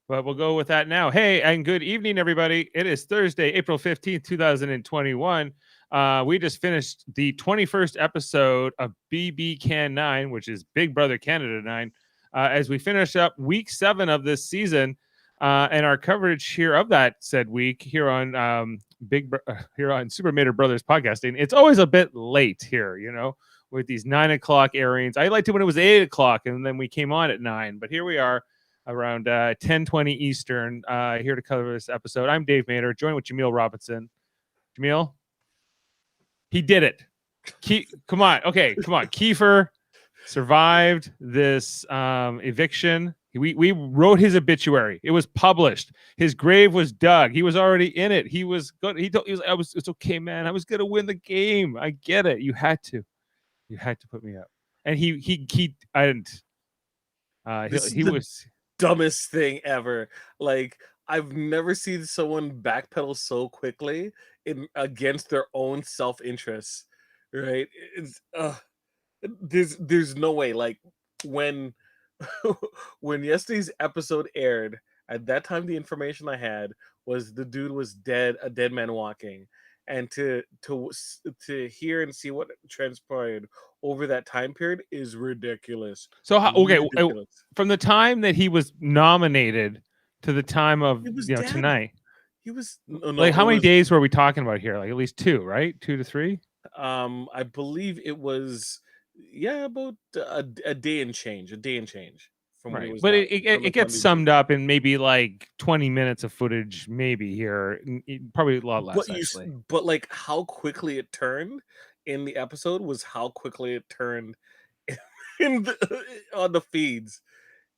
but we'll go with that now. Hey, and good evening, everybody. It is Thursday, April 15th, 2021. We just finished the 21st episode of BBCAN9, which is Big Brother Canada 9, as we finish up week 7 of this season. And our coverage here of that said week here on here on Super Mader Brothers podcasting. It's always a bit late here, with these 9 o'clock airings. I liked it when it was 8 o'clock, and then we came on at 9. But here we are around 10:20 Eastern, here to cover this episode. I'm Dave Mader, joined with Jaemeel Robinson. Jaemeel, he did it. Come on. Kiefer survived this eviction. We wrote his obituary. It was published. His grave was dug. He was already in it. He was good. It's okay, man. I was gonna win the game. I get it. You had to put me up. And he was dumbest thing ever. Like, I've never seen someone backpedal so quickly against their own self-interest. Right? There's no way. Like, when yesterday's episode aired, at that time the information I had was the dude was dead, a dead man walking. And to hear and see what transpired over that time period is ridiculous. So ridiculous. From the time that he was nominated to the time of tonight, he was how many days were we talking about here? Like at least 2, right? 2 to 3. I believe it was about a day and change. From right. When he was. But it gets summed up in maybe like 20 minutes of footage, maybe here, probably a lot less. But like how quickly it turned in the episode was how quickly it turned on the feeds.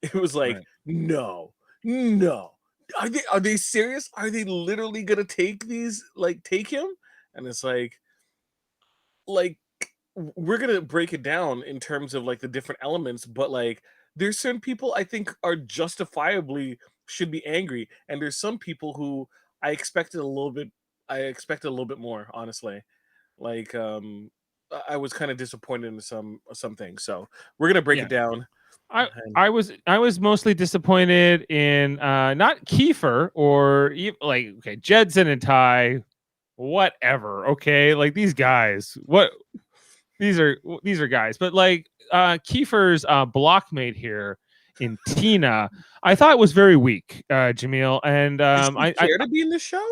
It was like, right. No. Are they serious? Are they literally gonna take him? And it's like we're gonna break it down in terms of like the different elements, but like there's certain people I think are justifiably should be angry, and there's some people who I expected a little bit more, honestly. Like I was kind of disappointed in some things, so we're gonna break it down. I was mostly disappointed in not Kiefer or Jedson and Ty, whatever. Okay, like these guys, these are guys, but like Kiefer's blockmate here in Tina, I thought was very weak, Jaemeel, and I care to be in the show.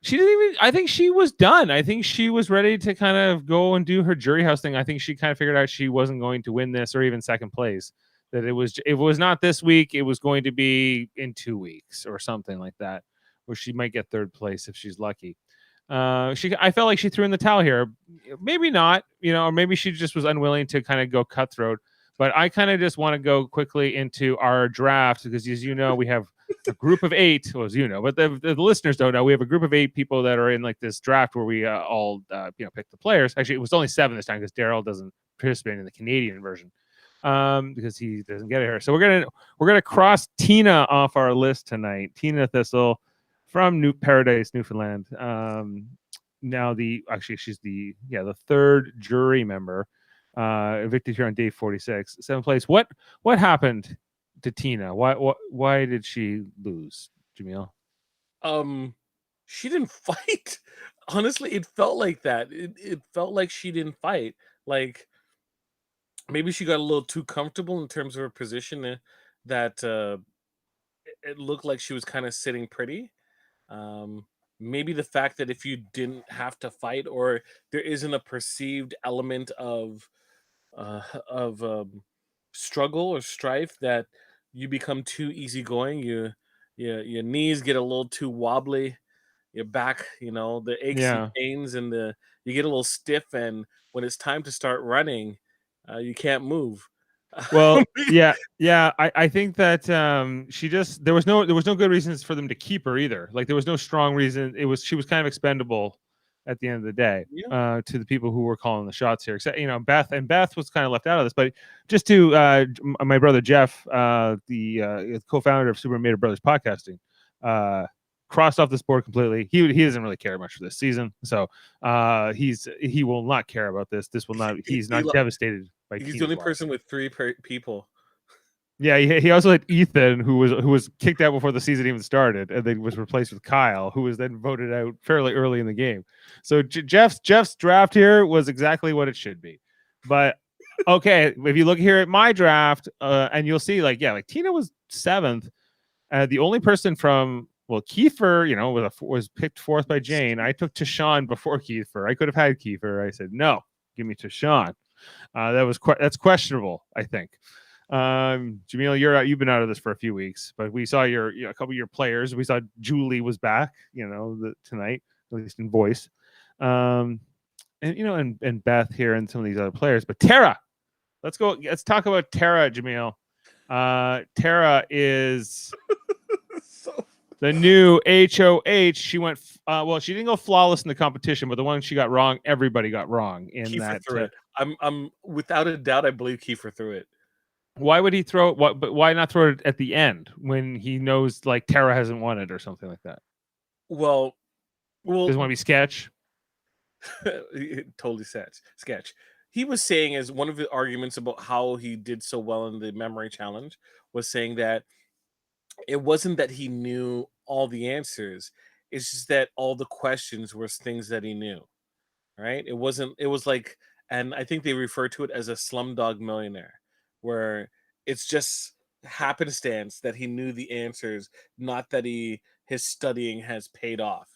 She didn't even. I think she was done. I think she was ready to kind of go and do her jury house thing. I think she kind of figured out she wasn't going to win this or even second place. That it was not this week. It was going to be in 2 weeks or something like that, where she might get third place if she's lucky. I felt like she threw in the towel here. Maybe not, or maybe she just was unwilling to kind of go cutthroat. But I kind of just want to go quickly into our draft because, as you know, we have a group of 8. Well, as you know, but the listeners don't know. We have a group of 8 people that are in like this draft where we all pick the players. Actually, it was only 7 this time because Daryl doesn't participate in the Canadian version because he doesn't get it here. So we're gonna cross Tina off our list tonight. Tina Thistle from New Paradise, Newfoundland. Now she's the third jury member, evicted here on day 46, 7th place. What happened to Tina? Why did she lose, Jaemeel? She didn't fight. Honestly, it felt like that. It felt like she didn't fight. Like maybe she got a little too comfortable in terms of her position. That it looked like she was kind of sitting pretty. Maybe the fact that if you didn't have to fight, or there isn't a perceived element of struggle or strife, that you become too easygoing. Your knees get a little too wobbly. Your back, the aches and pains, and you get a little stiff. And when it's time to start running, you can't move. Well, I think that there was no good reasons for them to keep her either. Like there was no strong reason. She was kind of expendable at the end of the day to the people who were calling the shots here. Except Beth was kind of left out of this. But just to my brother Jeff, the co-founder of Super Mader Brothers Podcasting, crossed off this board completely. He doesn't really care much for this season, so he will not care about this. This will not. He's not devastated. He's the only person with 3 people. Yeah, he also had Ethan, who was kicked out before the season even started, and then was replaced with Kyle, who was then voted out fairly early in the game. So Jeff's draft here was exactly what it should be. But okay, if you look here at my draft, and you'll see, like Tina was 7th. The only person from Kiefer, was picked 4th by Jane. I took Tashawn before Kiefer. I could have had Kiefer. I said no, give me Tashawn. That's questionable, I think. Jaemeel, you've been out of this for a few weeks, but we saw a couple of your players. We saw Julie was back, tonight, at least in voice. And and Beth here and some of these other players. But Tara, let's talk about Tara, Jaemeel. Tara is the new HOH. She went she didn't go flawless in the competition, but the one she got wrong, everybody got wrong in Kiefer that. Threw it. I'm without a doubt, I believe Kiefer threw it. Why would he throw it? But why not throw it at the end when he knows like Tara hasn't won it or something like that? Well, doesn't want to be sketch. Totally sketch. He was saying, as one of the arguments about how he did so well in the memory challenge, was saying that it wasn't that he knew all the answers. It's just that all the questions were things that he knew. Right? It was like, and I think they refer to it as a Slumdog Millionaire, where it's just happenstance that he knew the answers, not that his studying has paid off.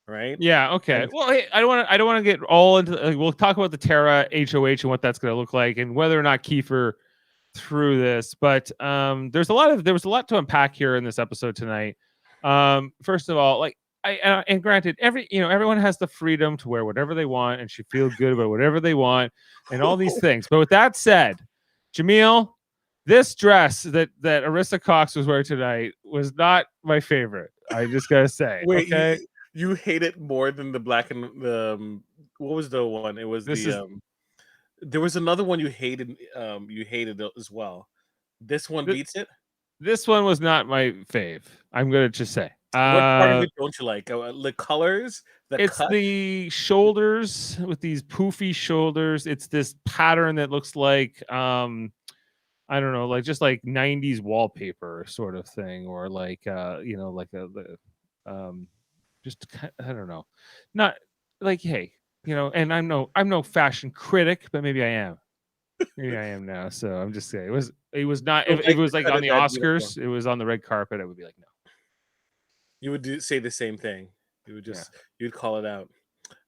Right? Yeah. Okay. And Well, hey, I don't want to get all into. We'll talk about the Tara HOH and what that's going to look like, and whether or not Kiefer through this. But there was a lot to unpack here in this episode tonight. First of all, like and granted, everyone has the freedom to wear whatever they want and should feel good about whatever they want and all these things. But with that said, Jaemeel, this dress that Arissa Cox was wearing tonight was not my favorite. I just gotta say. wait, okay. You hate it more than the black and the what was the one? It was there was another one you hated as well. This one beats it. This one was not my fave. I'm gonna just say. What part of it don't you like? The colors, it's cut? The shoulders with these poofy shoulders. It's this pattern that looks like I don't know, like just like 90s wallpaper sort of thing, or like just I don't know, not like, hey, and I'm no fashion critic, but maybe I am. Maybe I am now. So I'm just saying it was not. If it was like on the Oscars, it was on the red carpet, I would be like, no. You would say the same thing. You would just you'd call it out.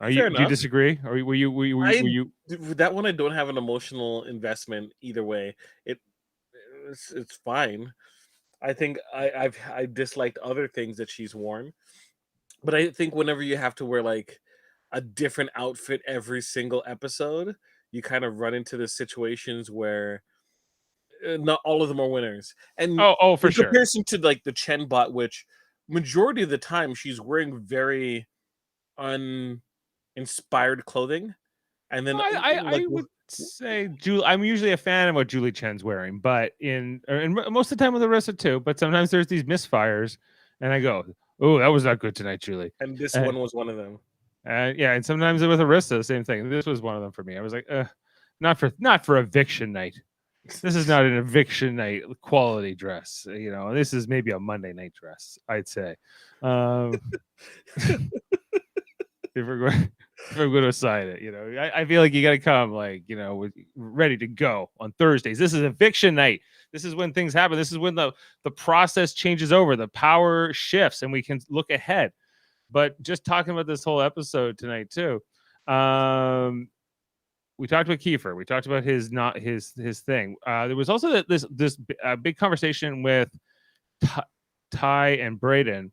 Do you disagree? Or were you that one? I don't have an emotional investment either way. It's fine. I think I disliked other things that she's worn, but I think whenever you have to wear like a different outfit every single episode, you kind of run into the situations where not all of them are winners. And for sure. In comparison to like the Chen bot, which majority of the time she's wearing very uninspired clothing, and then I would say I'm usually a fan of what Julie Chen's wearing, but and most of the time with Arissa too. But sometimes there's these misfires, and I go, "Oh, that was not good tonight, Julie." And this one was one of them. And sometimes with Arissa, same thing. This was one of them for me. I was like, not for eviction night. This is not an eviction night quality dress. This is maybe a Monday night dress, I'd say. If we're going to assign it, I feel like you got to come ready to go on Thursdays. This is eviction night. This is when things happen. This is when the process changes over, the power shifts, and we can look ahead. But just talking about this whole episode tonight too, we talked about Kiefer. We talked about his thing. There was also this big conversation with Ty and Braden.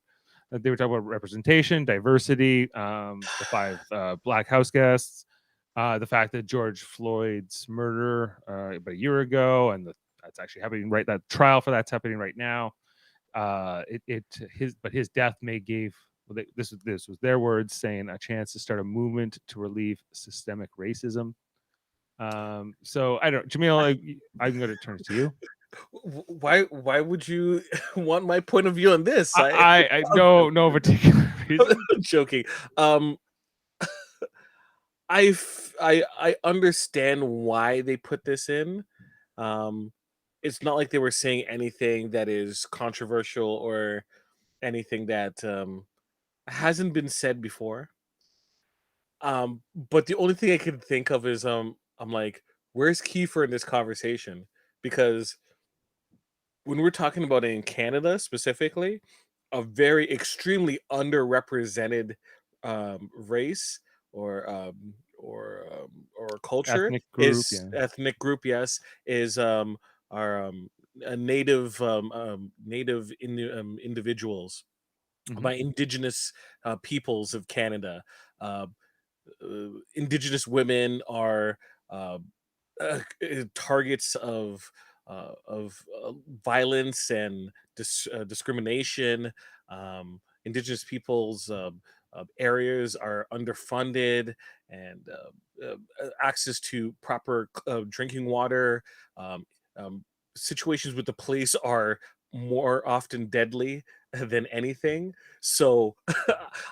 They were talking about representation, diversity, the 5 Black House guests, the fact that George Floyd's murder about a year ago, and that's actually happening right. That trial for that's happening right now. His death gave. This was their words, saying a chance to start a movement to relieve systemic racism. So I don't, Jaemeel, I'm going to turn it to you. Why would you want my point of view on this? I no particular reason. I'm joking. I understand why they put this in. it's not like they were saying anything that is controversial or anything that hasn't been said before. But the only thing I can think of is I'm like, where's Kiefer in this conversation? Because when we're talking about it in Canada specifically, a very extremely underrepresented race or or culture Ethnic group, is yeah. ethnic group, yes, is our a native individuals Mhm. by indigenous peoples of Canada. Uh, Indigenous women are uh, targets of violence and discrimination. Indigenous peoples' areas are underfunded, and access to proper drinking water. Um, um, Situations with the police are more often deadly than anything. So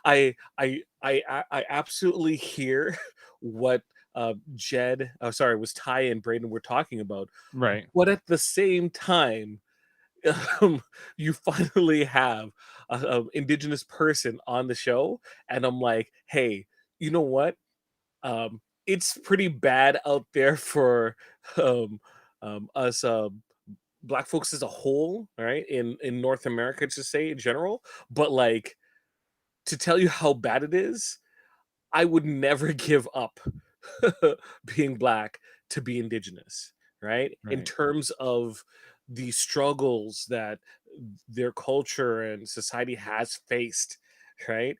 I absolutely hear what sorry, was Ty and Braden were talking about. Right. But at the same time, um, you finally have a indigenous person on the show, and I'm like, hey, you know what? It's pretty bad out there for um, us black folks as a whole, right? In North America, to say in general, but like to tell you how bad it is, I would never give up being black to be indigenous, right? In Right. terms of the struggles that their culture and society has faced, right?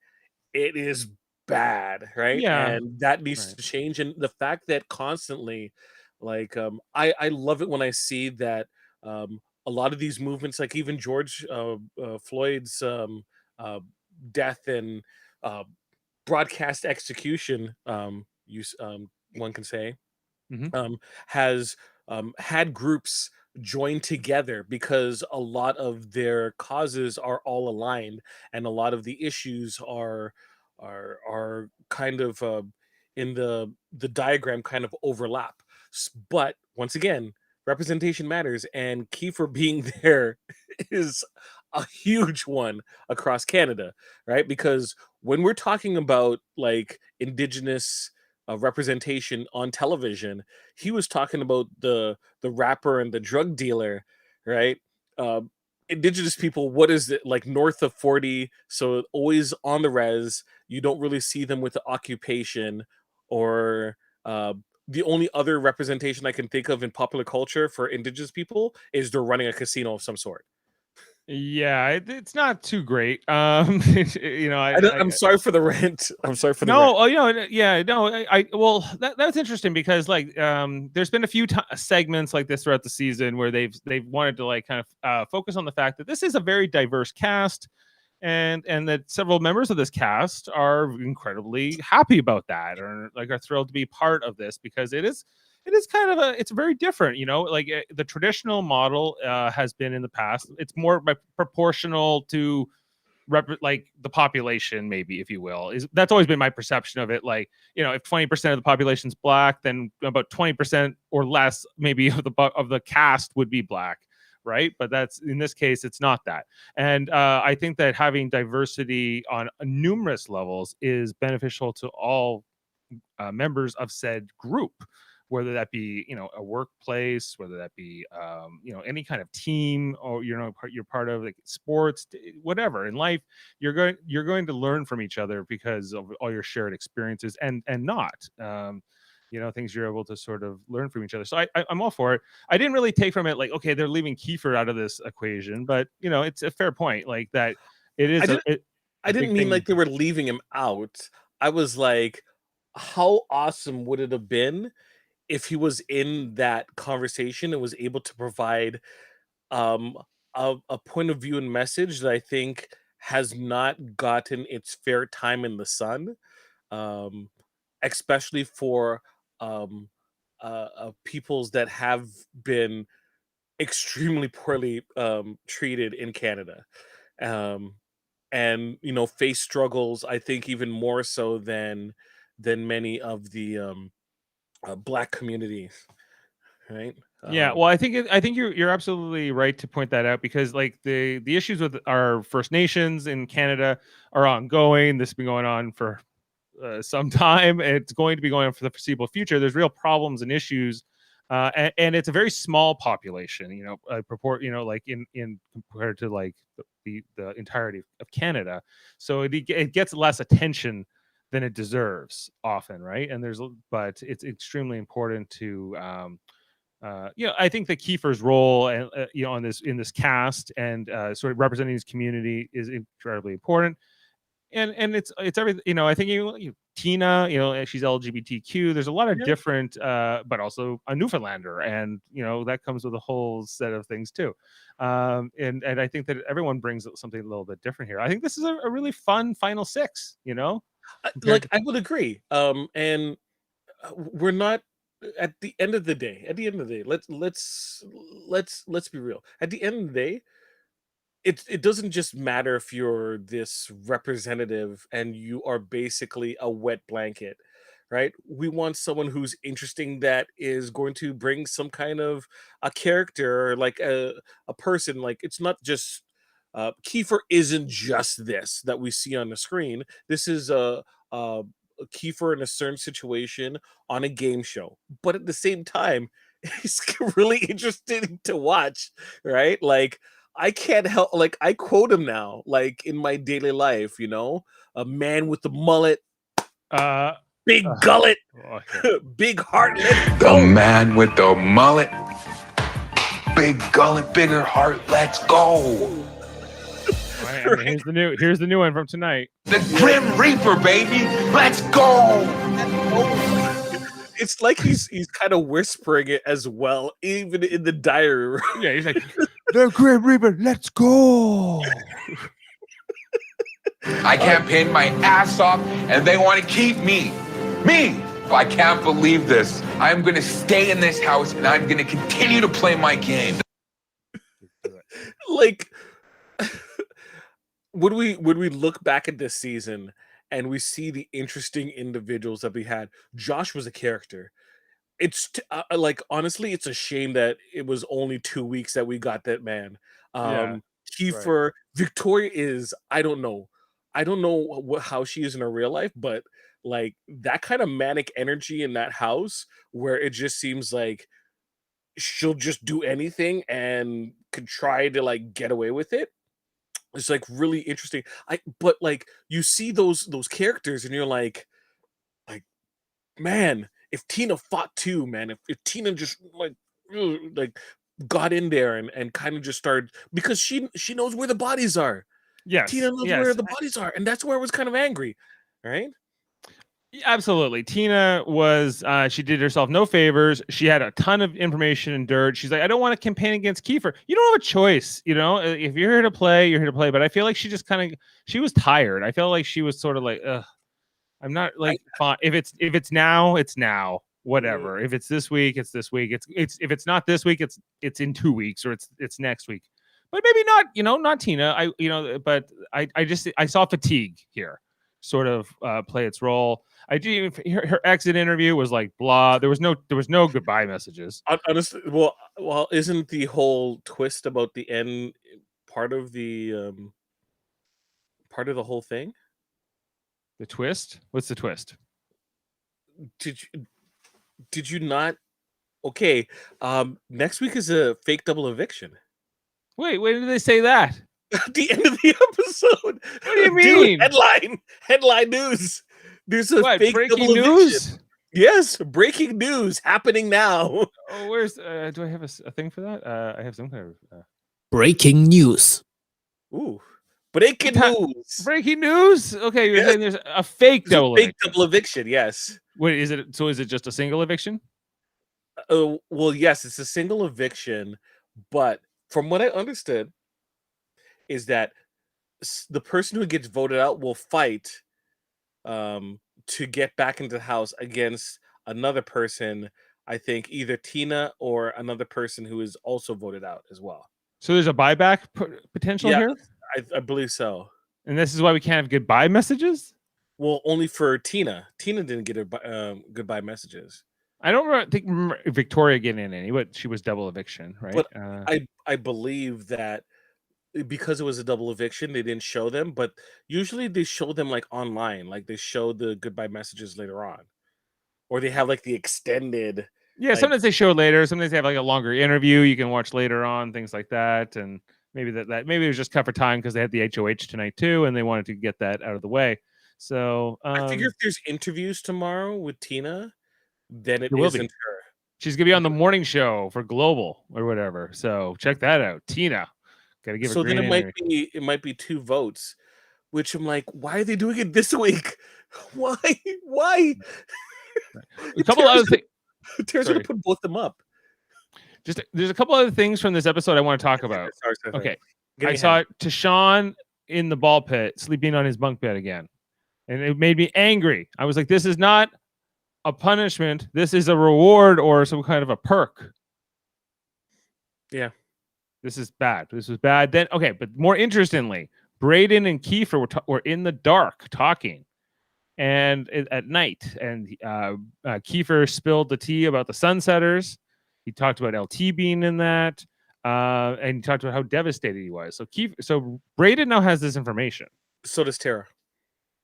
It is bad, right? Yeah. And that needs Right. to change. And the fact that constantly, like, I love it when I see that a lot of these movements, like even George Floyd's uh, death and uh, broadcast execution, one can say, Mhm. um, has had groups join together because a lot of their causes are all aligned, and a lot of the issues are kind of in the diagram kind of overlap. But once again, representation matters, and Kiefer being there is a huge one across Canada, right? Because when we're talking about like indigenous representation on television, he was talking about the rapper and the drug dealer, right? Uh, Indigenous people, what is it like north of 40? So always on the res. You don't really see them with the occupation or uh, the only other representation I can think of in popular culture for indigenous people is they're running a casino of some sort. Yeah, it's not too great. You know, I'm sorry for the rant. I'm sorry for the rant. no, oh, you know, yeah, no, well, that's interesting because like, there's been a few segments like this throughout the season where they've wanted to like kind of focus on the fact that this is a very diverse cast, and that several members of this cast are incredibly happy about that, or like are thrilled to be part of this because it is kind of it's very different, you know, like the traditional model has been in the past. It's more proportional to like the population, maybe, if you will. Is That's always been my perception of it. Like, you know, if 20% of the population's black, then about 20% or less maybe of the cast would be black, right? But that's, in this case, it's not that. And I think that having diversity on numerous levels is beneficial to all members of said group, whether that be, you know, a workplace, whether that be, you know, any kind of team, or, you know, you're part of like sports, whatever in life. You're going to learn from each other because of all your shared experiences, and not, you know, things you're able to sort of learn from each other. So I'm all for it. I didn't really take from it like, okay, they're leaving Kiefer out of this equation, but you know, it's a fair point, like that it I is didn't I a didn't big mean thing. like they were leaving him out. I was like, how awesome would it have been if he was in that conversation and was able to provide um a point of view and message that I think has not gotten its fair time in the sun, um, especially for um, peoples that have been extremely poorly treated in Canada. Um, and you know face struggles, I think even more so than many of the black communities, right? Yeah, well, I think you're absolutely right to point that out, because like the issues with our First Nations in Canada are ongoing. This has been going on for some time. It's going to be going on for the foreseeable future. There's real problems and issues, and it's a very small population. Like in compared to like the entirety of Canada, so it gets less attention than it deserves often, right? But it's extremely important to. I think that Kiefer's role, and on this cast and sort of representing his community is incredibly important. And it's everything. I think Tina, she's LGBTQ. There's a lot of Yeah. different, but also a Newfoundlander, and that comes with a whole set of things too. And I think that everyone brings something a little bit different here. I think this is a really fun final six. Compared Like to, I would agree. And we're not at the end of the day. At the end of the day, let's be real. At the end of the day, it doesn't just matter if you're this representative and you are basically a wet blanket, right? We want someone who's interesting, that is going to bring some kind of a character, like a person. Like, it's not just Kiefer isn't just this that we see on the screen. This is a Kiefer in a certain situation on a game show, but at the same time, it's really interesting to watch, right? Like, I can't help, like, I quote him now, like, in my daily life, a man with the mullet, uh, big gullet, okay. big heart, let's The go. man with the mullet, big gullet, bigger heart, let's go. And here's the new one from tonight. The Grim Reaper, baby, let's go. It's like he's kind of whispering it as well, even in the diary room. Yeah, he's like, the Grim Reaper, let's go. I campaigned my ass off, and they want to keep me. Me! I can't believe this. I'm going to stay in this house, and I'm going to continue to play my game. Like, when we look back at this season and we see the interesting individuals that we had, Josh was a character. Like, honestly, it's a shame that it was only 2 weeks that we got that man. Yeah, Kiefer, Victoria is, I don't know. I don't know how she is in her real life, but like that kind of manic energy in that house, where it just seems like she'll just do anything and could try to like get away with it. It's like really interesting. But like, you see those characters and you're like, man, if Tina fought too, man, if Tina just like got in there and kind of just started, because she knows where the bodies are. Tina knows where yes. the bodies are, and that's where I was kind of angry, right? Yeah, absolutely. Tina was she did herself no favors. She had a ton of information and dirt. She's like, I don't want to campaign against Kiefer. You don't have a choice, if you're here to play, you're here to play. But I feel like she just she was tired. I felt like she was sort of like, I'm not like, fine. If it's now, it's now. Whatever. If it's this week, it's this week. It's if it's not this week, it's in 2 weeks, or it's next week. But maybe not, not Tina. But I saw fatigue here sort of play its role. I do. Her exit interview was like blah. There was no goodbye messages. Honestly, well, isn't the whole twist about the end part of the whole thing? The twist? What's the twist? Did you not? Okay, next week is a fake double eviction. Wait, when did they say that? At the end of the episode. What do you mean? Dude, headline news. There's a fake breaking double news? eviction. Yes, breaking news happening now. Oh, where's do I have a thing for that? I have some kind of breaking news. Ooh, breaking news. Breaking news. Okay, you're saying there's a fake double eviction. Double eviction. Yes. Wait, is it? So is it just a single eviction? Well, yes, it's a single eviction, but from what I understood, is that the person who gets voted out will fight to get back into the house against another person. I think either Tina or another person who is also voted out as well. So there's a buyback potential here? I believe so. And this is why we can't have goodbye messages? Well, only for Tina. Tina didn't get her goodbye messages. I don't remember Victoria getting in any, but she was double eviction, right? But I believe that because it was a double eviction, they didn't show them. But usually they show them like online, like they show the goodbye messages later on, or they have like the extended. Yeah, Like, sometimes they show it later. Sometimes they have like a longer interview you can watch later on, things like that. And maybe that maybe it was just cut for time because they had the HOH tonight too, and they wanted to get that out of the way. So I figure if there's interviews tomorrow with Tina, then it there will be. isn't her. She's gonna be on the morning show for Global or whatever. So check that out, Tina. Gotta give So her then green it might be 2 votes, which I'm like, why are they doing it this week? Why? Why? a couple other things. Tara's gonna put both them up. Just there's a couple other things from this episode I want to talk about. Sorry. Okay, I saw Tashawn in the ball pit sleeping on his bunk bed again, and it made me angry. I was like, this is not a punishment. This is a reward or some kind of a perk. Yeah. This is bad. This was bad. Then, okay, but more interestingly, Braden and Kiefer were in the dark talking and at night. And Kiefer spilled the tea about the Sunsetters. He talked about LT being in that. And he talked about how devastated he was. So Braden now has this information. So does Tara.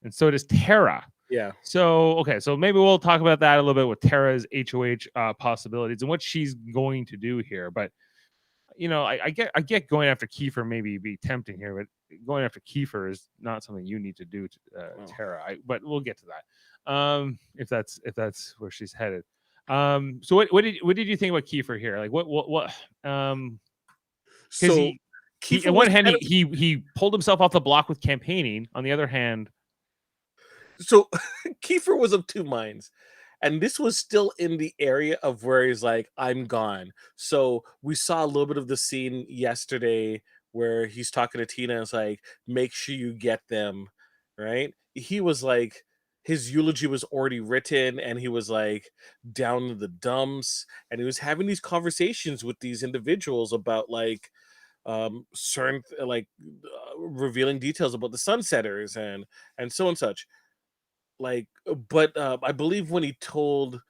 And so does Tara. Yeah. So, okay. So maybe we'll talk about that a little bit with Tara's HOH possibilities and what she's going to do here. But you know, I get going after Kiefer maybe be tempting here, but going after Kiefer is not something you need to do to Tara. But we'll get to that. If that's where she's headed. So what did you think about Kiefer here? Like what So he on one hand he pulled himself off the block with campaigning. On the other hand, so Kiefer was of 2 minds. And this was still in the area of where he's like, I'm gone. So we saw a little bit of the scene yesterday where he's talking to Tina and it's like, make sure you get them, right? He was like, his eulogy was already written and he was like down in the dumps. And he was having these conversations with these individuals about like certain revealing details about the Sunsetters and so and such. Like, but I believe when he told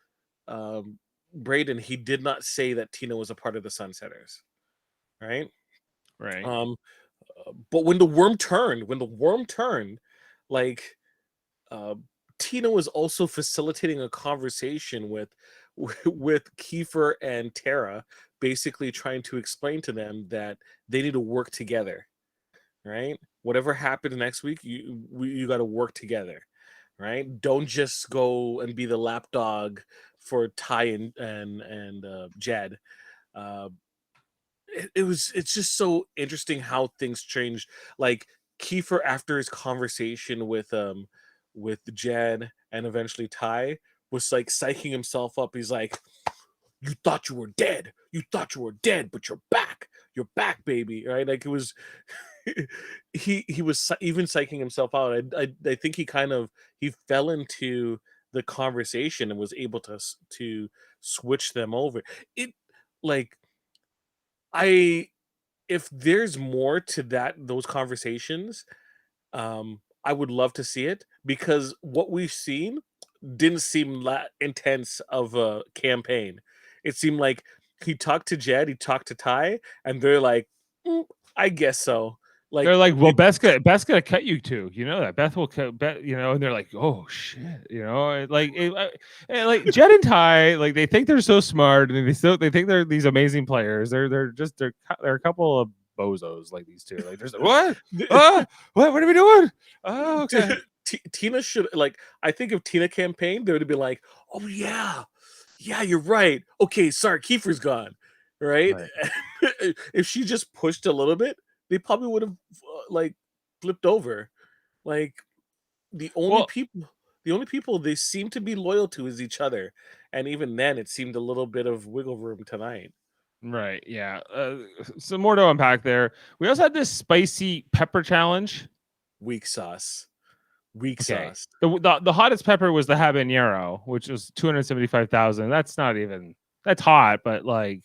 Braden, he did not say that Tina was a part of the Sunsetters, right? Right. But when the worm turned, like Tina was also facilitating a conversation with Kiefer and Tara, basically trying to explain to them that they need to work together, right? Whatever happens next week, you got to work together. Right? Don't just go and be the lapdog for Ty and Jed. It's just so interesting how things changed. Like Kiefer after his conversation with Jed and eventually Ty was like psyching himself up. He's like, you thought you were dead. You thought you were dead, but you're back. You're back, baby. Right? Like it was he was even psyching himself out. I think he fell into the conversation and was able to switch them over. It like if there's more to those conversations, I would love to see it because what we've seen didn't seem that intense of a campaign. It seemed like he talked to Jed, he talked to Ty, and they're like, I guess so. Like they're like, well, Beth's gonna cut you too. You know that Beth will cut Beth. You know, and they're like, oh shit. You know, like Jed and Ty, like they think they're so smart, and they think they're these amazing players. They're a couple of bozos like these two. Like there's what? What are we doing? Oh, okay. Tina should I think if Tina campaigned, they would have been like, oh yeah, you're right. Okay, sorry, Kiefer's gone, right? If she just pushed a little bit, they probably would have flipped over. Like the only people they seem to be loyal to is each other, and even then, it seemed a little bit of wiggle room tonight. Right. Yeah. Some more to unpack there. We also had this spicy pepper challenge. Weak sauce. The hottest pepper was the habanero, which was 275,000. That's hot, but like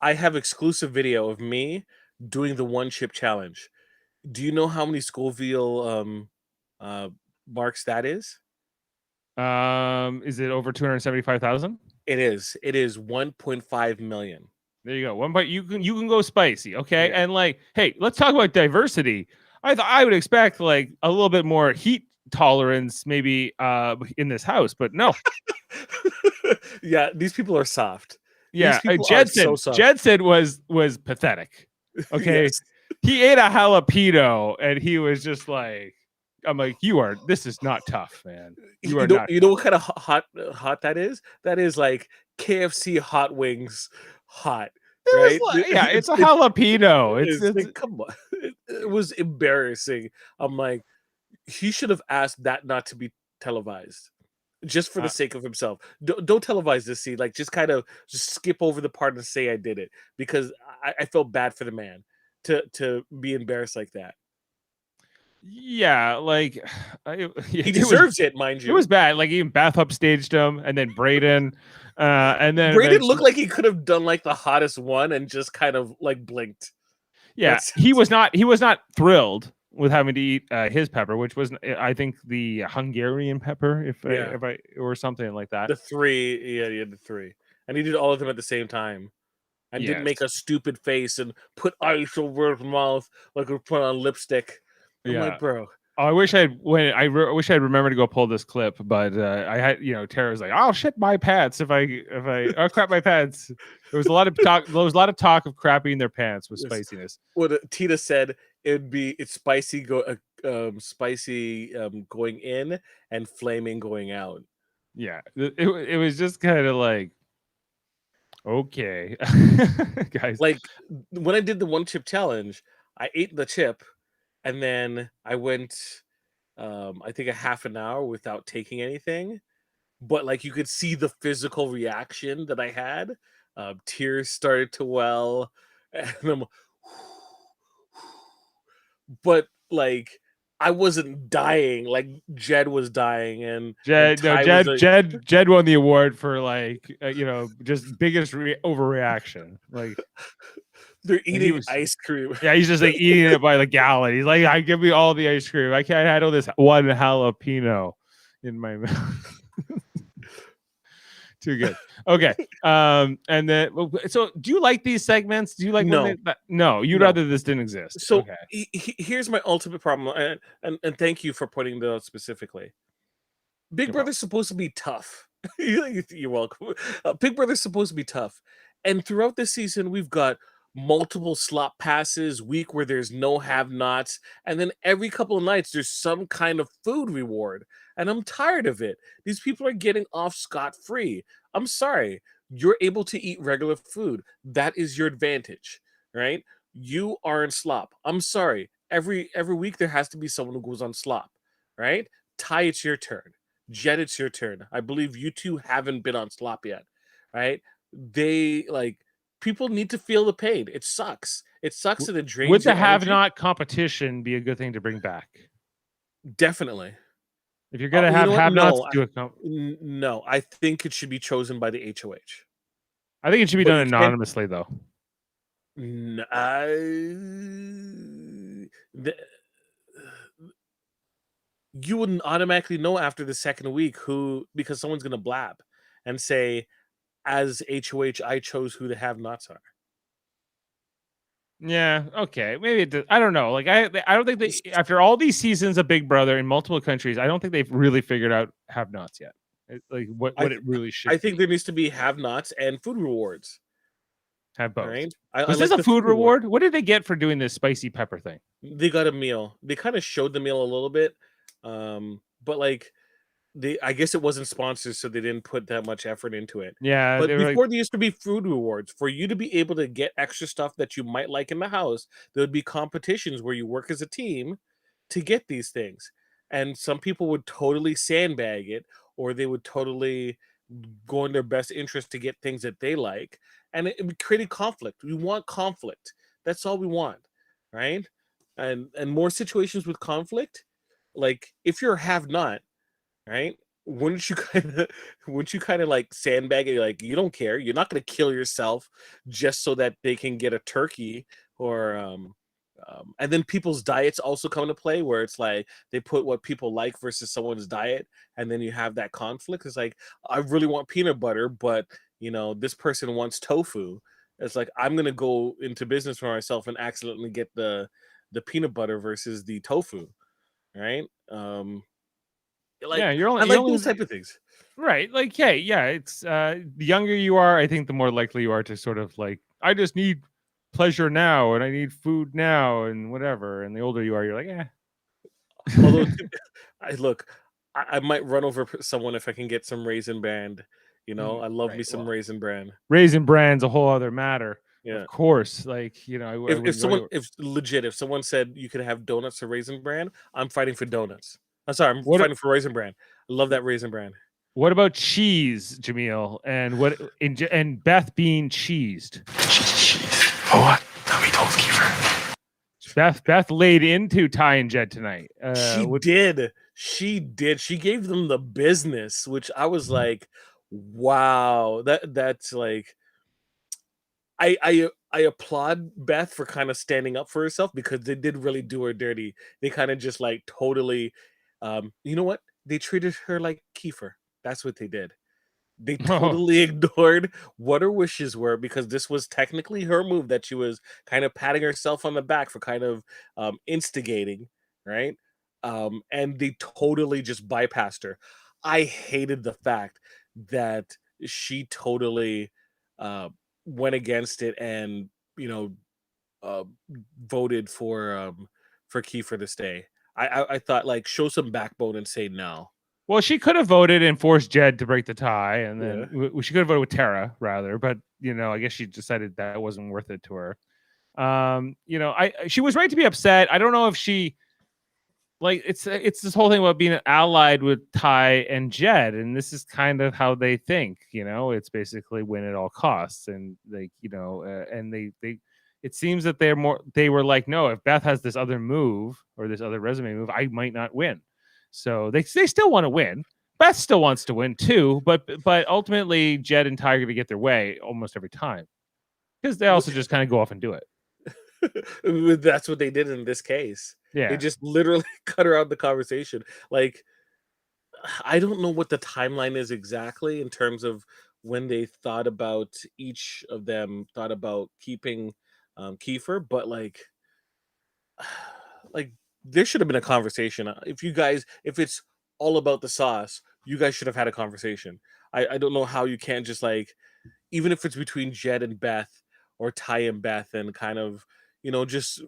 I have exclusive video of me doing the 1 chip challenge. Do you know how many Scoville marks that is? Is it over 275,000? It is 1.5 million. There you go. One point. You can go spicy, okay? Yeah. And like, hey, let's talk about diversity. I would expect like a little bit more heat tolerance, maybe in this house, but no. Yeah, these people are soft. Yeah, These people are so soft. Jedson was pathetic. Okay, Yes. he ate a jalapeno and he was just like, I'm like, this is not tough, man. You are not. You know what kind of hot that is? That is like KFC hot wings hot. Right? Yeah, it's a jalapeno. It's It's like, come on. It was embarrassing. I'm like, he should have asked that not to be televised. Just for the sake of himself. Don't televise this scene. Like, just kind of just skip over the part and say I did it, because I felt bad for the man to be embarrassed like that. yeah, like He deserves it, mind you. It was bad. Like even Bath upstaged him, and then Braden, and then Braden looked like he could have done like the hottest one and just kind of like blinked. Yeah, he was not thrilled with having to eat his pepper, which was I think the Hungarian pepper, if I or something like that. The 3, yeah, the 3, and he did all of them at the same time, and didn't make a stupid face and put ice over his mouth like we put on lipstick. I'm like, bro. Oh, I wish I'd remembered to go pull this clip, but I had, Tara's like, I'll shit my pants if I'll crap my pants. There was a lot of talk. There was a lot of talk of crapping their pants with spiciness. What Tita said, it's spicy going in and flaming going out. Yeah, it was just kind of like, okay, guys. Like when I did the 1 chip challenge, I ate the chip. And then I went, I think a half an hour without taking anything. But like you could see the physical reaction that I had. Tears started to well. And I'm, but like I wasn't dying. Like Jed was dying. And Jed won the award for like, just biggest overreaction. Like, they're eating ice cream. Yeah, he's just like eating it by the gallon. He's like, I give me all the ice cream. I can't handle this one jalapeno in my mouth. Too good. Okay. And then, so do you like these segments? Do you like? No, you'd rather this didn't exist. So here's my ultimate problem, and thank you for pointing that out specifically. Big Brother's supposed to be tough. You're welcome. Big Brother's supposed to be tough, and throughout this season, we've got multiple slot passes, week where there's no have-nots, and then every couple of nights there's some kind of food reward, and I'm tired of it. These people are getting off scot-free. I'm sorry, you're able to eat regular food. That is your advantage, right? You are in slop. I'm sorry, every week there has to be someone who goes on slop, right? Ty, it's your turn. Jed, it's your turn. I believe you two haven't been on slop yet, right? People need to feel the pain. It sucks. It sucks and it drains. Would the have-not competition be a good thing to bring back? Definitely. If you're gonna have-nots, no, I think it should be chosen by the HOH. I think it should be done anonymously, though. You wouldn't automatically know after the second week because someone's gonna blab and say, as HOH, I chose who the have-nots are. Yeah, okay. Maybe I don't know. Like I don't think after all these seasons of Big Brother in multiple countries, I don't think they've really figured out have-nots yet. Like what it really should. I think there needs to be have-nots and food rewards. Have both. Right? Was this a food reward? What did they get for doing this spicy pepper thing? They got a meal. They kind of showed the meal a little bit, but like I guess it wasn't sponsored, so they didn't put that much effort into it. Yeah, but before there used to be food rewards for you to be able to get extra stuff that you might like in the house. There would be competitions where you work as a team to get these things, and some people would totally sandbag it, or they would totally go in their best interest to get things that they like, and it created conflict. We want conflict. That's all we want, right? And more situations with conflict. Like if you're a have-not, right? Wouldn't you kind of like sandbag it? Like you don't care. You're not going to kill yourself just so that they can get a turkey or And then people's diets also come into play, where it's like they put what people like versus someone's diet, and then you have that conflict. It's like, I really want peanut butter, but this person wants tofu. It's like, I'm gonna go into business for myself and accidentally get the peanut butter versus the tofu, right? Yeah, Like, I you're like only those type of things. right. Like, hey, yeah, it's the younger you are, I think the more likely you are to sort of like, I just need pleasure now and I need food now and whatever. And the older you are, you're like, Although, eh. I might run over someone if I can get some Raisin Bran. I love me Right. some Well, Raisin Bran. Raisin Bran's a whole other matter. Yeah. Of course. Like, I If wouldn't go anywhere. if someone said you could have donuts or Raisin Bran, I'm fighting for donuts. I'm sorry, I'm What fighting for Raisin Bran. I love that Raisin Bran. what about cheese, Jameel? And and Beth being cheesed? For what? Nobody told Kiefer. Beth laid into Ty and Jed tonight. She did. She did. She gave them the business, which I was like, wow. That's like, I applaud Beth for kind of standing up for herself, because they did really do her dirty. They kind of just like totally, you know what? They treated her like Kiefer. That's what they did. They totally ignored what her wishes were, because this was technically her move that she was kind of patting herself on the back for kind of instigating, right? And they totally just bypassed her. I hated the fact that she totally uh, went against it and you know uh, voted for Kiefer to stay. I thought, like, show some backbone and say no. Well, she could have voted and forced Jed to break the tie, and Yeah. then she could have voted with Tara rather. But I guess she decided that wasn't worth it to her. She was right to be upset. I don't know if she it's this whole thing about being allied with Ty and Jed, and this is kind of how they think. It's basically win at all costs, and and they. It seems that they were like, no, if Beth has this other move or this other resume move, I might not win. So they still want to win. Beth still wants to win too, but ultimately Jed and Ty are going to get their way almost every time, because they also just kind of go off and do it. That's what they did in this case. Yeah. They just literally cut her out of the conversation. Like, I don't know what the timeline is exactly in terms of when they thought about, each of them thought about keeping Kiefer, but like there should have been a conversation. If it's all about the sauce, you guys should have had a conversation. I don't know how you can't just, like, even if it's between Jed and Beth or Ty and Beth, and kind of, just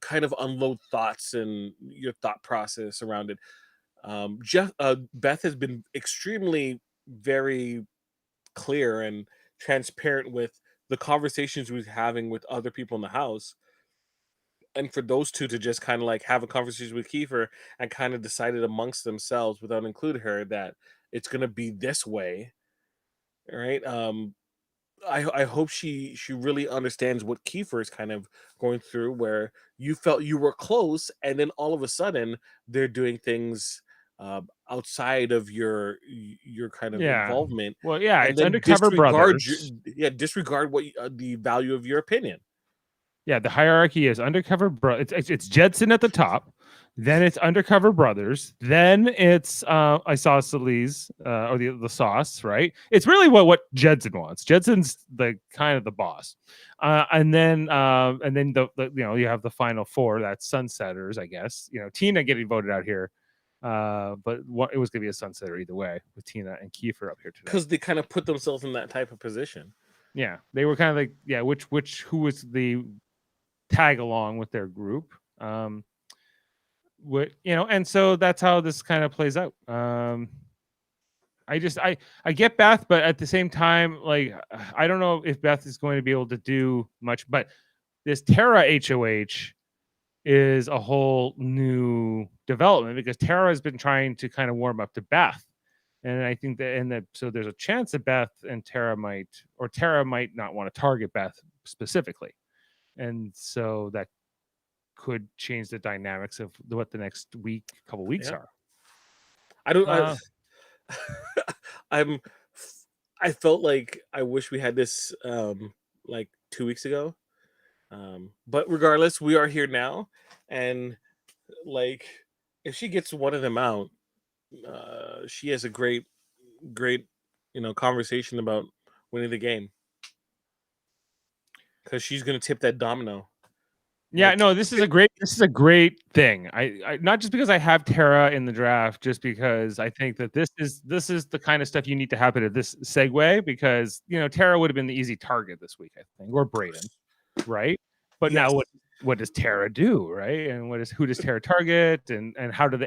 kind of unload thoughts and your thought process around it. Beth has been extremely very clear and transparent with the conversations we're having with other people in the house. And for those two to just kind of like have a conversation with Kiefer and kind of decided amongst themselves without including her that it's going to be this way, right? I hope she really understands what Kiefer is kind of going through, where you felt you were close, and then all of a sudden they're doing things outside of your kind of Yeah. involvement. Well, yeah, And it's then undercover brothers. disregard what the value of your opinion. Yeah, the hierarchy is undercover it's Jedson at the top, then it's undercover brothers, then it's isosceles or the sauce, right? It's really what Jedson wants. Jedson's the kind of the boss. And then the you have the final four, that's sunsetters, I guess. Tina getting voted out here. But it was gonna be a sunsetter either way, with Tina and Kiefer up here today. Because they kind of put themselves in that type of position. Yeah, they were kind of like, yeah, who was the tag along with their group. And so that's how this kind of plays out. I get Beth, but at the same time, like, I don't know if Beth is going to be able to do much, but this Tara HOH is a whole new development, because Tara has been trying to kind of warm up to Beth. And I think so there's a chance that Beth and Tara might not want to target Beth specifically. And so that could change the dynamics of what the next couple weeks are. I felt like I wish we had this like 2 weeks ago, But regardless, we are here now, and like if she gets one of them out, she has a great, conversation about winning the game because she's gonna tip that domino. Yeah, Like, no, this is a great thing. I not just because I have Tara in the draft, just because I think that this is the kind of stuff you need to happen at this segue, because Tara would have been the easy target this week, I think, or Braden, right? But yes, now what does Tara do, right? And who does Tara target, and how do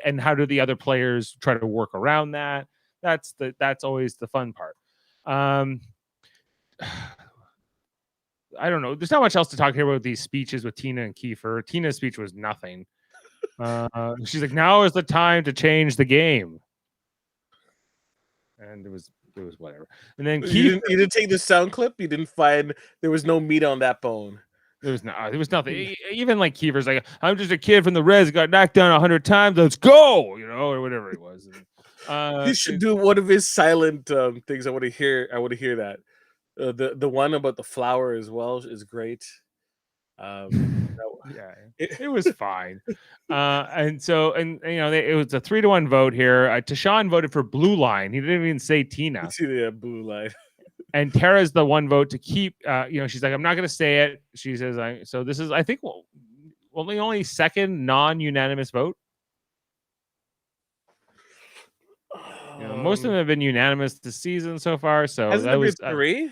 the other players try to work around that? That's always the fun part. Um, I don't know. There's not much else to talk here about these speeches with Tina and Kiefer. Tina's speech was nothing. She's like, now is the time to change the game, and it was whatever. And then Kiefer, you didn't take the sound clip. You didn't find there was no meat on that bone. there was nothing. Even like Kiefer's like, I'm just a kid from the res, got knocked down 100 times. Let's go, or whatever it was. He should do one of his silent things. I want to hear. I want to hear that. The one about the flower as well is great. Yeah, it was fine. And so, it was a 3-1 vote here. Tashawn voted for Blue Line. He didn't even say Tina. See the blue line. And Tara's the one vote to keep. She's like, I'm not going to say it. She says, so this is, I think, only second non-unanimous vote. Most of them have been unanimous this season so far. So hasn't that was 3.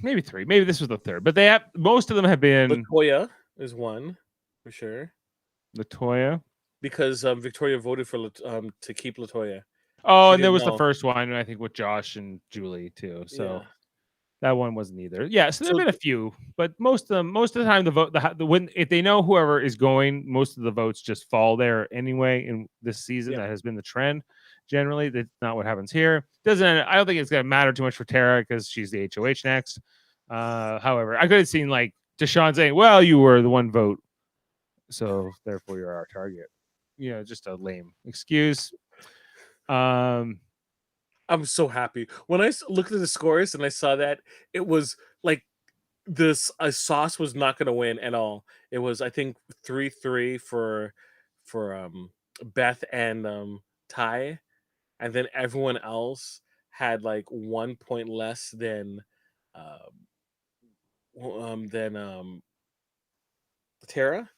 Maybe 3. Maybe this was the third. But most of them have been. Latoya is one for sure. Latoya, because Victoria voted for to keep Latoya. Oh, and there was the first one, I think, with Josh and Julie too. So Yeah. that one wasn't either. Yeah, so there've been a few, but most of the time the vote if they know whoever is going, most of the votes just fall there anyway in this season. Yeah. That has been the trend. Generally, that's not what happens here. I don't think it's gonna matter too much for Tara because she's the HOH next. However, I could have seen like Deshaun saying, "Well, you were the one vote, so therefore you're our target." Just a lame excuse. I'm so happy when I looked at the scores and I saw that it was like this. Sauce was not going to win at all. It was, I think, 3-3 for Beth and Ty, and then everyone else had like 1 point less than Tara.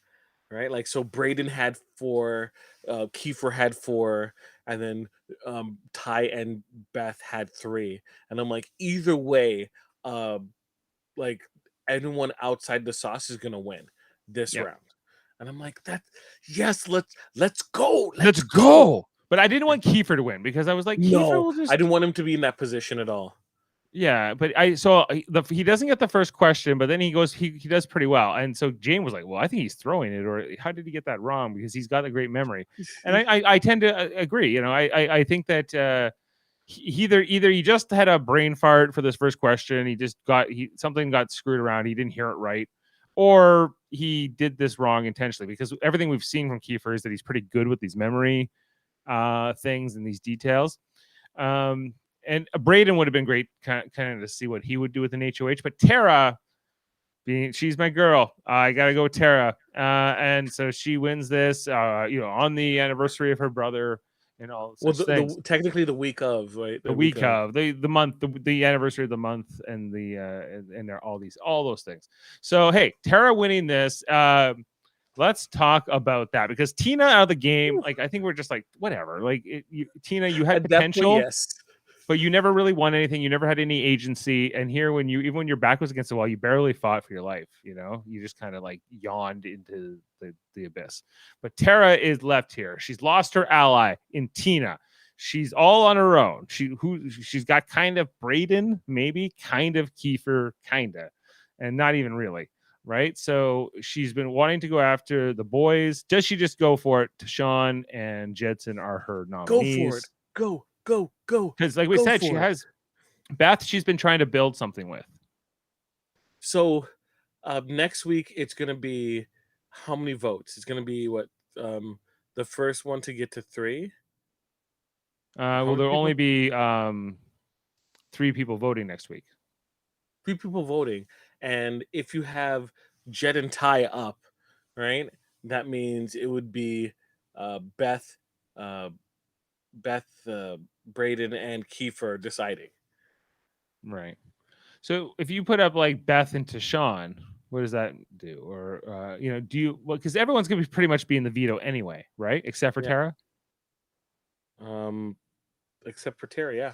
Right, like so Braden had 4, Kiefer had 4, and then Ty and Beth had 3. And I'm like, either way, like anyone outside the sauce is gonna win this round. And I'm like, yes, let's go. Let's go. But I didn't want Kiefer to win because I was like, no, I didn't want him to be in that position at all. Yeah, but he doesn't get the first question, but then he does pretty well. And so Jane was like, well, I think he's throwing it, or how did he get that wrong? Because he's got a great memory. And I tend to agree. I think that either he just had a brain fart for this first question. Something got screwed around. He didn't hear it right, or he did this wrong intentionally, because everything we've seen from Kiefer is that he's pretty good with these memory things and these details. And Braden would have been great kind of to see what he would do with an HOH. But Tara, she's my girl. I got to go with Tara. And so she wins this, on the anniversary of her brother and all such things. Technically the week of, right? The week of, the month, the anniversary of the month, and and all those things. So, hey, Tara winning this. Let's talk about that, because Tina out of the game, like, I think we're just like, whatever. Like, Tina, you had potential. Yes. But you never really won anything. You never had any agency. And here, even when your back was against the wall, you barely fought for your life. You just kind of like yawned into the abyss. But Tara is left here. She's lost her ally in Tina. She's all on her own. She's got kind of Braden, maybe kind of Kiefer, kinda, and not even really. Right. So she's been wanting to go after the boys. Does she just go for it? Tashawn and Jedson are her nominees. Go for it. Go. Because like we said, she has Beth, she's been trying to build something with. So next week it's going to be how many votes? It's going to be what, the first one to get to 3? Will there only be 3 people voting next week? 3 people voting. And if you have Jed and Ty up, right, that means it would be Beth, uh, Braden, and Kiefer deciding. Right. So if you put up like Beth and Tashawn, what does that do? Or do you because everyone's gonna be pretty much be in the veto anyway, right? Except for Yeah. Tara. Except for Terry, yeah.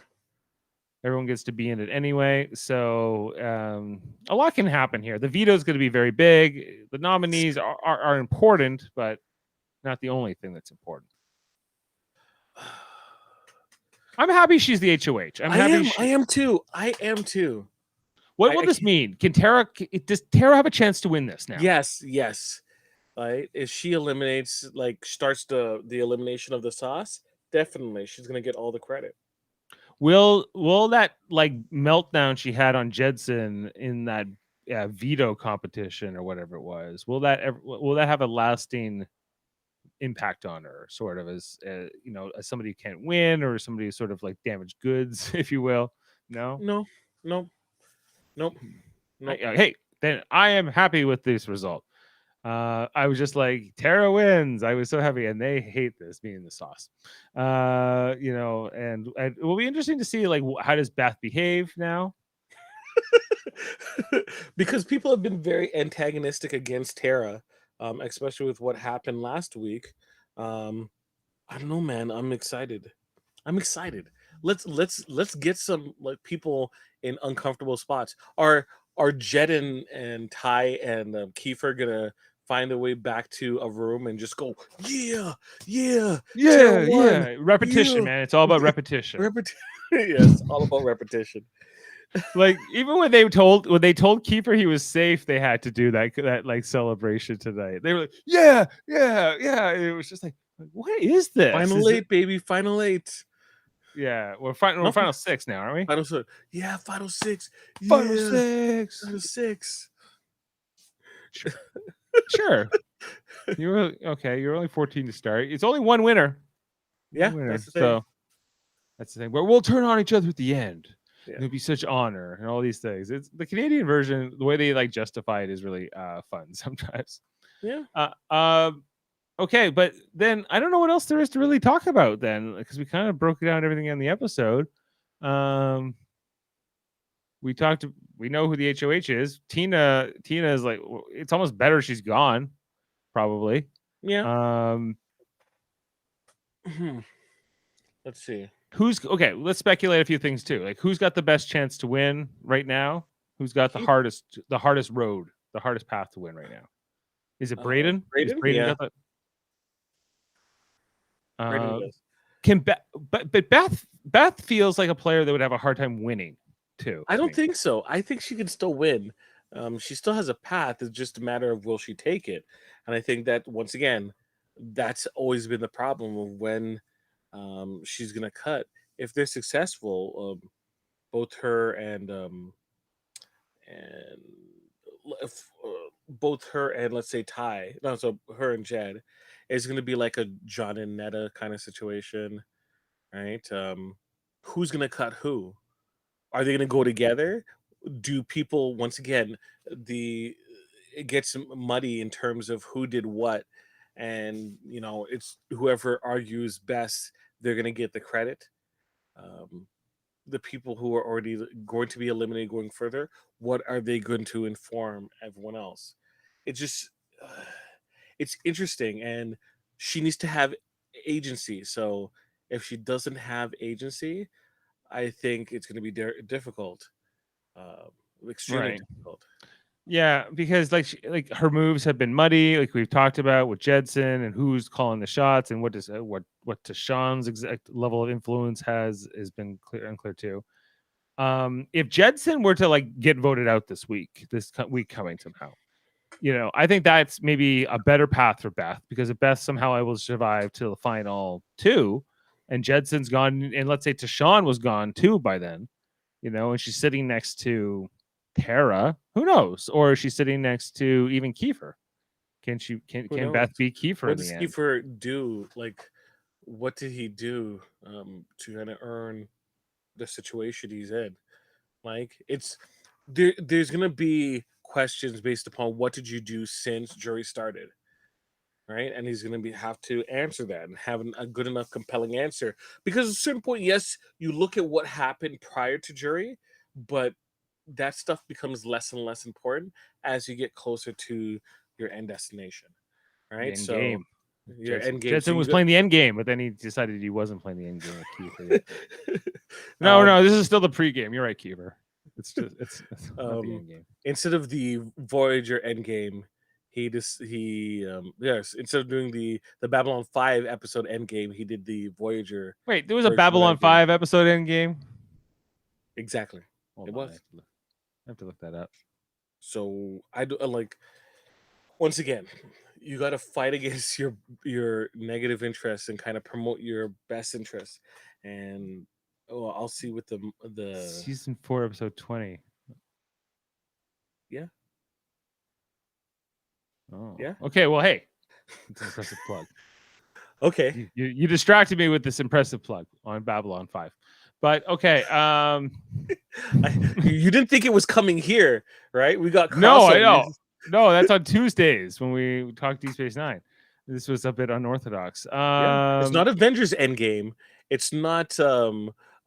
Everyone gets to be in it anyway. So a lot can happen here. The veto is going to be very big. The nominees are important, but not the only thing that's important. I'm happy she's the HOH. I am too. What will this mean? Does Tara have a chance to win this now? Yes. Right? If she eliminates, starts the elimination of the sauce, definitely she's gonna get all the credit. Will that meltdown she had on Jedson in that veto competition or whatever it was? Will that have a lasting impact on her, sort of as as somebody who can't win, or somebody who's sort of like damaged goods, if you will? No. Hey, then I am happy with this result. I was just like, Tara wins. I was so happy, and they hate this being the sauce. And it will be interesting to see how does Beth behave now. Because people have been very antagonistic against Tara, especially with what happened last week. I don't know, man. I'm excited. Let's get some people in uncomfortable spots. Are Jed and Ty and Kiefer gonna find a way back to a room and just go, yeah, repetition, man. It's all about repetition. Yes, all about repetition. Even when they told Kiefer he was safe, they had to do that celebration tonight. They were like, yeah. It was just like, what is this? Final 8, baby. Final 8. Yeah, we're final 6 now, aren't we? Final 6. Yeah, final 6. Final 6. Final 6. Sure. You're only 14 to start. It's only one winner. Yeah, that's the thing. That's the thing. But we'll turn on each other at the end. Yeah. It'll be such honor and all these things. It's the Canadian version. The way they justify it is really fun sometimes. Yeah. Okay, but then I don't know what else there is to really talk about then, because we kind of broke down everything in the episode. We know who the HOH is. Tina is like, it's almost better she's gone, probably. Yeah. Let's see. Let's speculate a few things too. Who's got the best chance to win right now? Who's got the hardest road, the hardest path to win right now? Is it Braden? Braden? Braden got that? Braden does. But Beth feels like a player that would have a hard time winning too. I don't think so. I think she can still win. She still has a path. It's just a matter of will she take it. And I think that once again, that's always been the problem of when she's gonna cut. If they're successful, both her and let's say Ty, so her and Jed, is gonna be like a John and Netta kind of situation, right? Who's gonna cut who? Are they gonna go together? Do people, once again, it gets muddy in terms of who did what, and it's whoever argues best, they're gonna get the credit. The people who are already going to be eliminated going further, what are they going to inform everyone else? It's just it's interesting, and she needs to have agency. So if she doesn't have agency, I think it's going to be difficult, extremely difficult. Yeah, because her moves have been muddy, like we've talked about with Jedson, and who's calling the shots, and what Tashawn's exact level of influence has been unclear too. If Jedson were to get voted out this week coming somehow, I think that's maybe a better path for Beth, because if Beth somehow able to survive to the final 2, and Jedson's gone, and let's say Tashawn was gone too by then, and she's sitting next to Tara, who knows? Or is she sitting next to even Kiefer? Can Beth beat Kiefer? What does Kiefer do? What did he do to kind of earn the situation he's in? There's gonna be questions based upon what did you do since jury started, right? And he's going to have to answer that and have a good enough compelling answer, because at a certain point, yes, you look at what happened prior to jury, but that stuff becomes less and less important as you get closer to your end destination, right? End So game. your end game. Jetson So was you playing the end game, but then he decided he wasn't playing the end game with Kiefer. got, No, this is still the pregame. You're right, Kiefer. It's just it's not the end game. instead of the Voyager end game, instead of doing the Babylon 5 episode end game, he did the Voyager. Wait, there was a version of Babylon Endgame. 5 episode end game? Exactly. Hold It on, was. I have to look that up. So I do like, once again, you got to fight against your negative interests and kind of promote your best interests. And I'll see with the Season 4, episode 20. Yeah. Oh. Yeah. Okay, well, hey, it's an impressive plug. Okay. You distracted me with this impressive plug on Babylon 5. But okay, You didn't think it was coming here, right? We got no, I crossover. know. No, that's on Tuesdays when we talk Deep Space Nine. This was a bit unorthodox. Yeah. It's not Avengers Endgame. It's not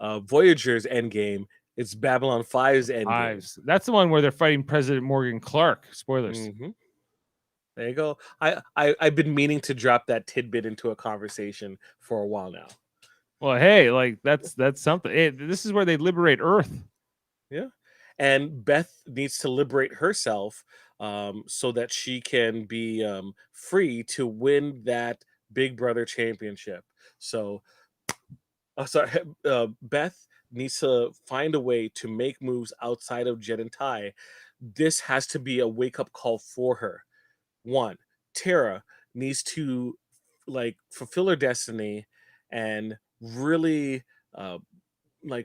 Voyager's Endgame. It's Babylon 5's Endgame. That's the one where they're fighting President Morgan Clark. Spoilers. Mhm. There you go. I've been meaning to drop that tidbit into a conversation for a while now. Well, hey, like that's something. Hey, this is where they liberate Earth. Yeah. And Beth needs to liberate herself so that she can be free to win that Big Brother championship. So, Beth needs to find a way to make moves outside of Jet and Ty. This has to be a wake-up call for her. One, Tara needs to fulfill her destiny and really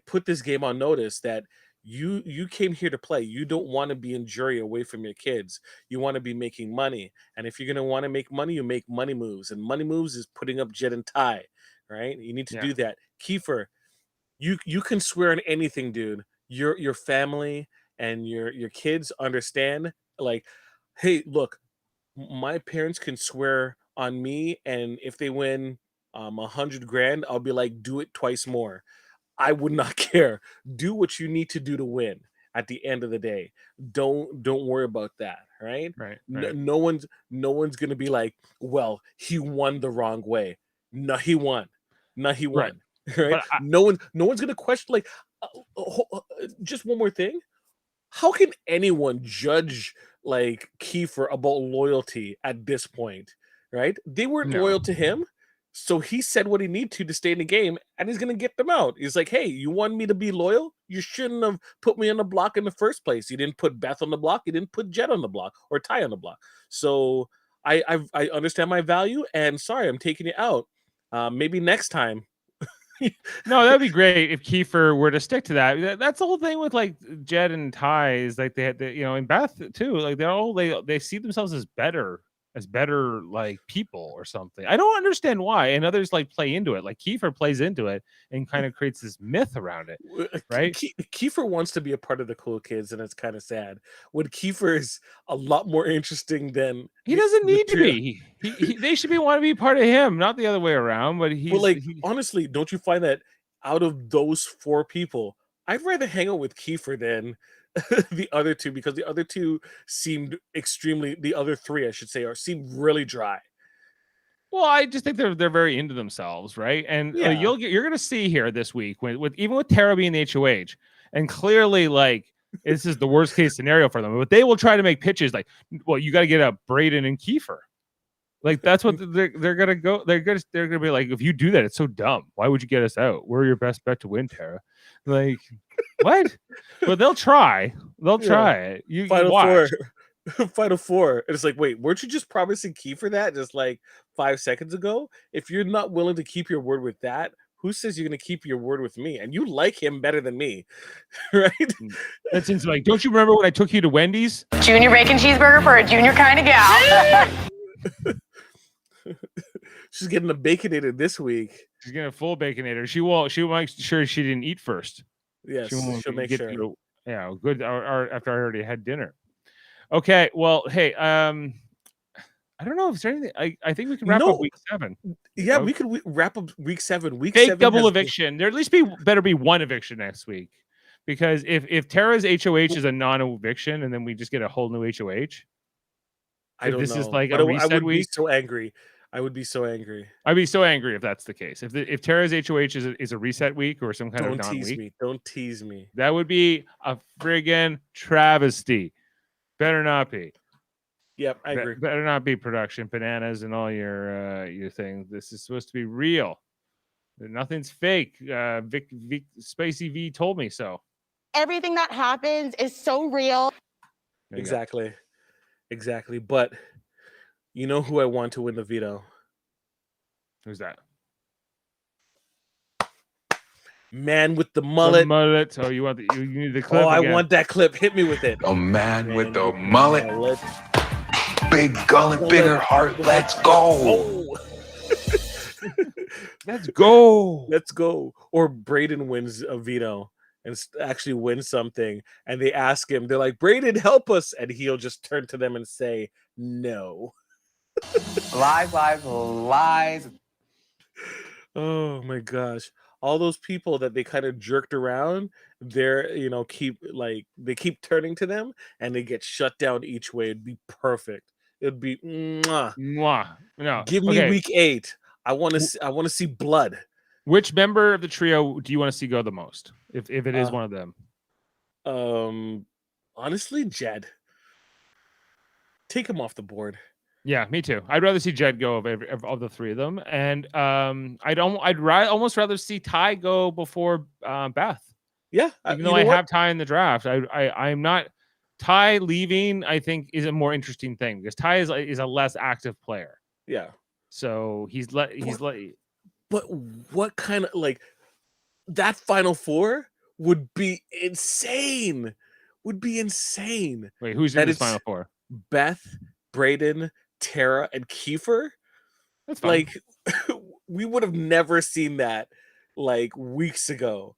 put this game on notice that you came here to play. You don't want to be in jury away from your kids. You want to be making money. And if you're going to want to make money, you make money moves. And money moves is putting up Jet and Ty, right? You need to do that. Kiefer, you can swear on anything, dude. Your family and your kids understand. Like, hey, look, my parents can swear on me, and if they win $100,000, I'll be like, do it twice more. I would not care. Do what you need to do to win at the end of the day. Don't worry about that, right? Right. No one's gonna be like, well, he won the wrong way. No, he won. No, he won. Right? No one's gonna question. Like, just one more thing. How can anyone judge like Kiefer about loyalty at this point? Right? They weren't loyal to him. So he said what he needed to stay in the game, and he's going to get them out. He's like, hey, you want me to be loyal? You shouldn't have put me on the block in the first place. You didn't put Beth on the block. You didn't put Jet on the block or Ty on the block. So I understand my value, and sorry, I'm taking it out. Maybe next time. No, that'd be great if Kiefer were to stick to that. That's the whole thing with like Jet and Ty is like they had, and Beth too. Like they see themselves as better like people or something. I don't understand why, and others like play into it. Like Kiefer plays into it and kind of creates this myth around it, right? Kiefer wants to be a part of the cool kids, and it's kind of sad when Kiefer is a lot more interesting than he doesn't need to be. They should want to be part of him, not the other way around. But honestly, don't you find that out of those four people, I'd rather hang out with Kiefer than the other two, because the other two seemed the other three, I should say, seemed really dry. Well, I just think they're very into themselves, right? And you're gonna see here this week even with Tara being the HOH, and clearly like this is the worst case scenario for them, but they will try to make pitches like, well, you got to get up Braden and Kiefer. Like that's what they're gonna go. They're gonna be like, if you do that, it's so dumb. Why would you get us out? We're your best bet to win, Tara. Like what? But they'll try. They'll try it. You watch. Final four. And it's like, wait, weren't you just promising Kiefer that just like 5 seconds ago? If you're not willing to keep your word with that, who says you're going to keep your word with me? And you like him better than me, right? That seems like, don't you remember when I took you to Wendy's? Junior bacon cheeseburger for a junior kind of gal. She's getting a baconator this week. She's getting a full baconator. She will make sure she didn't eat first. Yes, she'll make sure. Good. Or after I already had dinner. Okay, well, hey, I don't know if there's anything. I think we can wrap up No. week 7. Yeah, Oh. we could wrap up week 7. Week Fake 7 double has eviction. There at least better be one eviction next week, because if Tara's HOH is a non-eviction and then we just get a whole new HOH, I if don't this is know, like but a I reset would be week, so angry. I would be so angry. I'd be so angry if that's the case. If Tara's HOH is a reset week or some kind Don't of tease non-week, me. Don't tease me. that would be a friggin' travesty. Better not be. Yep, I agree. Better not be production bananas and all your things. This is supposed to be real. Nothing's fake. Vic Spacey V told me so. Everything that happens is so real. There you go. Exactly. Exactly. But you know who I want to win the veto? Who's that? Man with the The mullet. mullet. Oh, you need the clip. Oh, I again. want that clip. Hit me with it. A man with the the mullet, big gullet, bigger heart. Let's go. Oh. Let's go. Let's go. Or Braden wins a veto and actually wins something. And they ask him, they're like, Braden, help us. And he'll just turn to them and say, no. Lies, lies, lies. Oh my gosh. All those people that they kind of jerked around, they're, they keep turning to them and they get shut down each way. It'd be perfect. It'd be mwah. Mwah. No. Give me Okay. week 8. I want to see blood. Which member of the trio do you want to see go the most? If it is one of them. Honestly, Jed. Take him off the board. Yeah, me too. I'd rather see Jed go of the three of them, and I'd almost rather see Ty go before Beth. Yeah, even though I have Ty in the draft, I'm not. Ty leaving, I think, is a more interesting thing because Ty is a less active player. Yeah. So he's But what kind of that Final Four would be insane. Would be insane. Wait, who's in this Final Four? Beth, Braden, Tara, and Kiefer. That's fine. We would have never seen that weeks ago.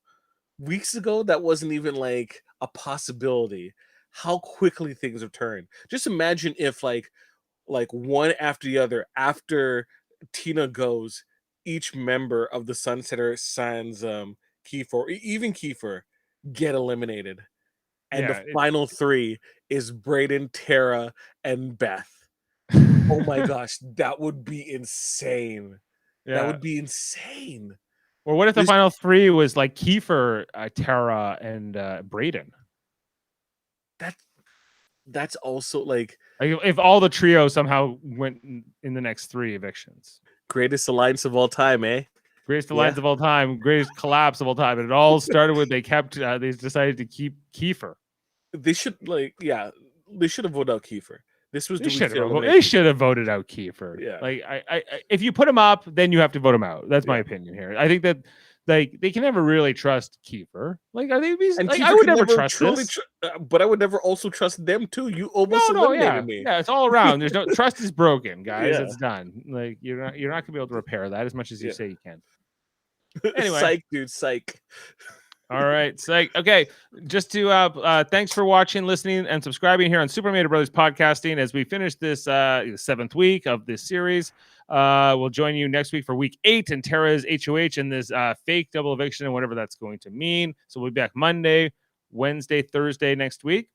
Weeks ago, that wasn't even a possibility. How quickly things have turned. Just imagine if one after the other, after Tina goes, each member of the Sunsetter Sans Kiefer, or even Kiefer, get eliminated. And the final 3 is Braden, Tara, and Beth. Oh my gosh, that would be insane. Yeah. That would be insane. Or what if the final 3 was Kiefer, Tara, and Braden? That's also if all the trio somehow went in the next 3 evictions. Greatest alliance of all time, eh? Greatest alliance of all time, greatest collapse of all time. And it all started with they decided to keep Kiefer. They should they should have voted out Kiefer. This was they should have voted out Kiefer. Yeah. I if you put him up, then you have to vote him out. That's my opinion here. I think that they can never really trust Kiefer. Are they? I would never trust this. But I would never also trust them too. You almost eliminated me. Yeah, it's all around. There's no trust is broken, guys. Yeah. It's done. You're not gonna be able to repair that as much as you say you can. Anyway, psych, dude, psych. All right, psych. Okay, just to thanks for watching, listening, and subscribing here on Super Mader Brothers Podcasting as we finish this 7th week of this series. We'll join you next week for week 8 and Tara's HOH and this fake double eviction and whatever that's going to mean. So we'll be back Monday, Wednesday, Thursday next week.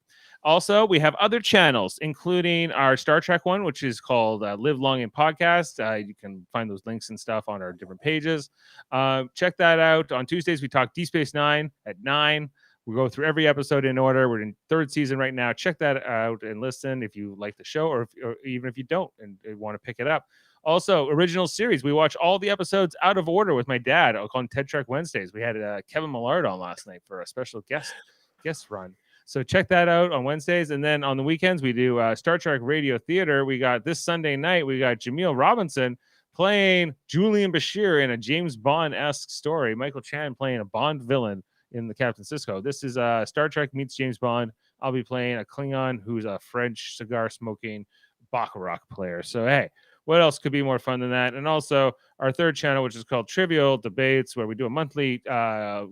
Also, we have other channels, including our Star Trek one, which is called Live Long and Podcast. You can find those links and stuff on our different pages. Check that out. On Tuesdays, we talk Deep Space Nine at 9. We go through every episode in order. We're in 3rd season right now. Check that out and listen if you like the show or even if you don't and want to pick it up. Also, original series. We watch all the episodes out of order with my dad on TED Trek Wednesdays. We had Kevin Millard on last night for a special guest run. So check that out on Wednesdays. And then on the weekends, we do Star Trek Radio Theater. We got this Sunday night, we got Jaemeel Robinson playing Julian Bashir in a James Bond-esque story. Michael Chan playing a Bond villain in the Captain Sisko. This is Star Trek meets James Bond. I'll be playing a Klingon who's a French cigar-smoking Baccarat player. So, hey, what else could be more fun than that? And also our 3rd channel, which is called Trivial Debates, where we do a monthly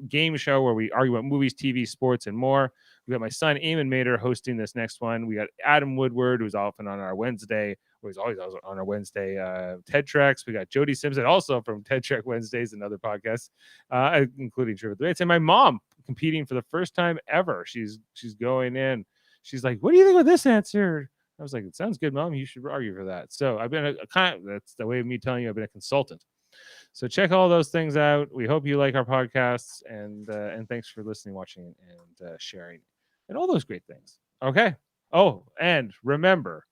game show where we argue about movies, TV, sports, and more. We got my son Eamon Mader hosting this next one. We got Adam Woodward, who's often on our Wednesday, or he's always on our Wednesday TED Treks. We got Jody Simpson, also from TED Trek Wednesdays and other podcasts, including Trivia Debates. And my mom competing for the first time ever. She's going in. She's like, "What do you think of this answer?" I was like, "It sounds good, Mom. You should argue for that." So I've been that's the way of me telling you I've been a consultant. So check all those things out. We hope you like our podcasts, and thanks for listening, watching, and sharing, and all those great things. Okay. Oh, and remember,